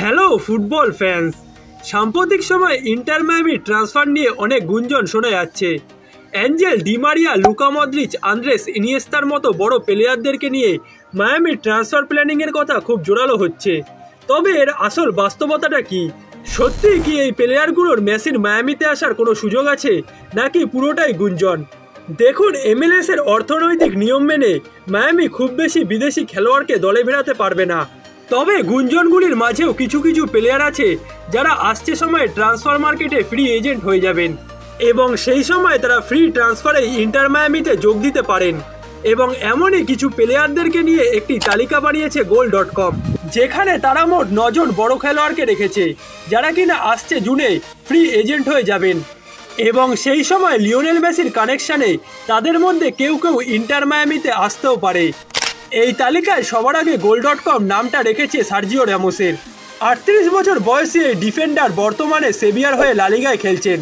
Hello football fans, সাম্প্রতিক সময় inter Miami transfer নিয়ে অনেক গুঞ্জন শোনা যাচ্ছে। Angel Di Maria, Luka Modric, Andres ইনিয়েস্তার মতো বড় প্লেয়ারদেরকে নিয়ে মায়ামির ট্রান্সফার প্ল্যানিংয়ের কথা খুব জোরালো হচ্ছে। তবে এর আসল বাস্তবতাটা কি? সত্যিই কি এই প্লেয়ারগুলোর মেসির মায়ামিতে আসার কোনো সুযোগ আছে, নাকি পুরোটাই গুঞ্জন? দেখুন, MLS এর অর্থনৈতিক নিয়ম মেনে মায়ামি খুব বেশি বিদেশি খেলোয়াড়কে দলে ভেড়াতে পারবে না। তবে গুঞ্জনগুলির মাঝেও কিছু কিছু প্লেয়ার আছে যারা আসছে সময় ট্রান্সফার মার্কেটে ফ্রি এজেন্ট হয়ে যাবেন এবং সেই সময় তারা ফ্রি ট্রান্সফারে ইন্টার মায়ামিতে যোগ দিতে পারেন। এবং এমনই কিছু প্লেয়ারদেরকে নিয়ে একটি তালিকা বানিয়েছে goal.com, যেখানে তারা মোট 9 জন বড় খেলোয়াড়কে রেখেছে যারা কিনা আসছে জুনে ফ্রি এজেন্ট হয়ে যাবেন। এবং সেই সময় লিওনেল মেসির কানেকশানে তাদের মধ্যে কেউ কেউ ইন্টার মায়ামিতে আসতেও পারে। এই তালিকায় সবার আগে goal.com নামটা রেখেছে সার্জিও র্যামোসের। 38 বছর বয়সী এই ডিফেন্ডার বর্তমানে সেভিয়ার হয়ে লা লিগায় খেলছেন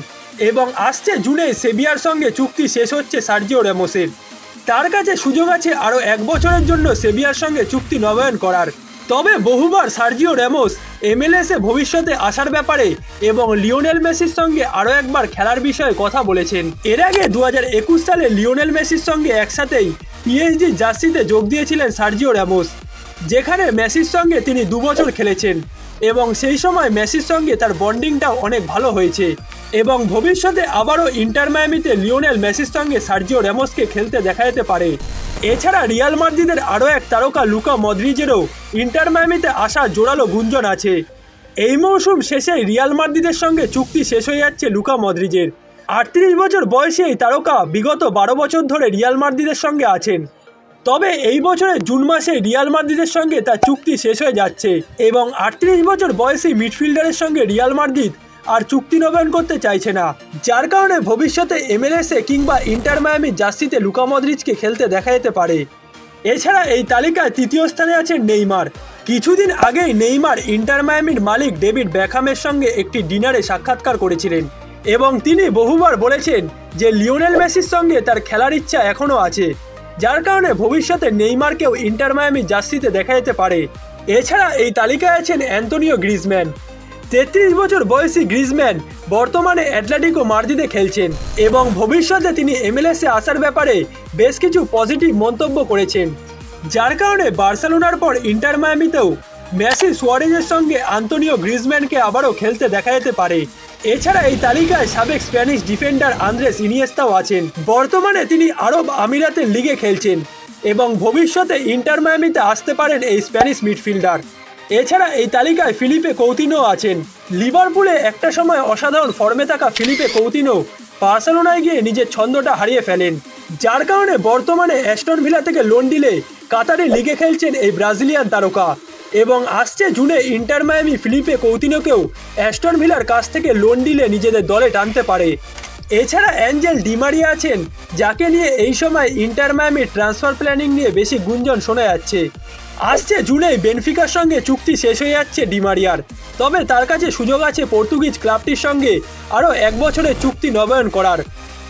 এবং আসছে জুনে সেভিয়ার সঙ্গে চুক্তি শেষ হচ্ছে সার্জিও র্যামোসের। তার কাছে সুযোগ আছে আরও 1 বছরের জন্য সেভিয়ার সঙ্গে চুক্তি নবায়ন করার। তবে বহুবার সার্জিও র্যামোস MLS এ ভবিষ্যতে আসার ব্যাপারে এবং লিওনেল মেসির সঙ্গে আরও একবার খেলার বিষয়ে কথা বলেছেন। এর আগে 2021 সালে লিওনেল মেসির সঙ্গে একসাথেই PSG জার্সিতে যোগ দিয়েছিলেন সার্জিও র্যামোস, যেখানে মেসির সঙ্গে তিনি 2 বছর খেলেছেন এবং সেই সময় মেসির সঙ্গে তার বন্ডিংটাও অনেক ভালো হয়েছে। এবং ভবিষ্যতে আবারও ইন্টার মায়ামিতে লিওনেল মেসির সঙ্গে সার্জিও র্যামোসকে খেলতে দেখা যেতে পারে। এছাড়া রিয়াল মাদ্রিদের আরও এক তারকা লুকা মদ্রিচেরও ইন্টার মায়ামিতে আসা জোরালো গুঞ্জন আছে। এই মৌসুম শেষেই রিয়াল মাদ্রিদের সঙ্গে চুক্তি শেষ হয়ে যাচ্ছে লুকা মদ্রিচের। 38 বছর বয়সী এই তারকা বিগত 12 বছর ধরে রিয়াল মাদ্রিদের সঙ্গে আছেন। তবে এই বছরের জুন মাসে রিয়াল মাদ্রিদের সঙ্গে তার চুক্তি শেষ হয়ে যাচ্ছে এবং 38 বছর বয়সী মিডফিল্ডারের সঙ্গে রিয়াল মাদ্রিদ আর চুক্তি নবায়ন করতে চাইছে না, যার কারণে ভবিষ্যতে MLS এ কিংবা ইন্টার মায়ামির জার্সিতে লুকা মদ্রিচকে খেলতে দেখা যেতে পারে। এছাড়া এই তালিকায় তৃতীয় স্থানে আছেন নেইমার। কিছুদিন আগেই নেইমার ইন্টার মায়ামির মালিক ডেভিড বেকহামের সঙ্গে একটি ডিনারে সাক্ষাৎকার করেছিলেন এবং তিনি বহুবার বলেছেন যে লিওনেল মেসির সঙ্গে তার খেলার ইচ্ছা এখনও আছে, যার কারণে ভবিষ্যতে নেইমারকেও ইন্টার মায়ামির জার্সিতে দেখা যেতে পারে। এছাড়া এই তালিকায় আছেন অ্যান্তোনিও গ্রিজম্যান। 33 বছর বয়সী গ্রিজম্যান বর্তমানে অ্যাটলেটিকো মাদ্রিদে খেলছেন এবং ভবিষ্যতে তিনি MLS এ আসার ব্যাপারে বেশ কিছু পজিটিভ মন্তব্য করেছেন, যার কারণে বার্সেলোনার পর ইন্টার মায়ামিতেও মেসি, সুয়ারেজের সঙ্গে অ্যান্তোনিও গ্রিজম্যানকে আবারও খেলতে দেখা যেতে পারে। এছাড়া এই তালিকায় সাবেক স্প্যানিশ ডিফেন্ডার আন্দ্রেস ইনিয়েস্তাও আছেন। বর্তমানে তিনি আরব আমিরাতের লিগে খেলছেন এবং ভবিষ্যতে ইন্টার মায়ামিতে আসতে পারেন এই স্প্যানিশ মিডফিল্ডার। এছাড়া এই তালিকায় ফিলিপে কৌতিনো আছেন। লিভারপুলে একটা সময় অসাধারণ ফর্মে থাকা ফিলিপে কৌতিনো বার্সেলোনায় গিয়ে নিজের ছন্দটা হারিয়ে ফেলেন, যার কারণে বর্তমানে অ্যাস্টন ভিলা থেকে লোন ডিলে কাতারে লিগে খেলছেন এই ব্রাজিলিয়ান তারকা। এবং আসছে জুনে ইন্টার মায়ামি ফিলিপে কৌতিনোকেও অ্যাস্টন ভিলার কাছ থেকে লোন ডিলে নিজেদের দলে টানতে পারে। এছাড়া অ্যাঞ্জেল ডি মারিয়া আছেন, যাকে নিয়ে এই সময় ইন্টার মায়ামির ট্রান্সফার প্ল্যানিং নিয়ে বেশি গুঞ্জন শোনা যাচ্ছে। আসছে জুনেই বেনফিকার সঙ্গে চুক্তি শেষ হয়ে যাচ্ছে ডি মারিয়ার, তবে তার কাছে সুযোগ আছে পর্তুগিজ ক্লাবটির সঙ্গে আরও 1 বছরের চুক্তি নবায়ন করার।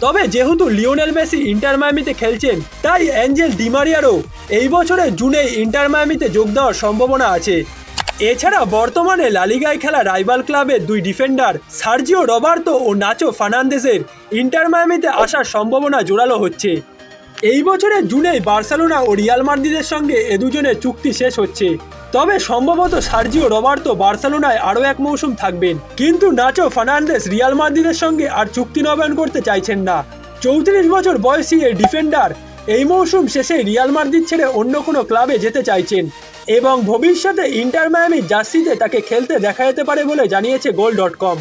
তবে যেহেতু লিওনেল মেসি ইন্টার মায়ামিতে খেলছেন, তাই অ্যাঞ্জেল ডি মারিয়ারও এই বছরের জুনেই ইন্টার মায়ামিতে যোগ দেওয়ার সম্ভাবনা আছে। এছাড়া বর্তমানে লা লিগায় খেলা রাইভাল ক্লাবের 2 ডিফেন্ডার সার্জিও রবার্তো ও নাচো ফার্নান্দেজের ইন্টার মায়ামিতে আসার সম্ভাবনা জোরালো হচ্ছে। এই বছরের জুনেই বার্সেলোনা ও রিয়াল মাদ্রিদের সঙ্গে এ দুজনের চুক্তি শেষ হচ্ছে। তবে সম্ভবত সার্জিও রবার্তো বার্সেলোনায় আরও 1 মৌসুম থাকবেন, কিন্তু নাচো ফার্নান্দেজ রিয়াল মাদ্রিদের সঙ্গে আর চুক্তি নবায়ন করতে চাইছেন না। 34 বছর বয়সী এই ডিফেন্ডার এই মৌসুম শেষে রিয়াল মাদ্রিদ ছেড়ে অন্য কোনো ক্লাবে যেতে চাইছেন এবং ভবিষ্যতে ইন্টার মায়ামির জার্সিতে তাকে খেলতে দেখা যেতে পারে বলে জানিয়েছে goal.com।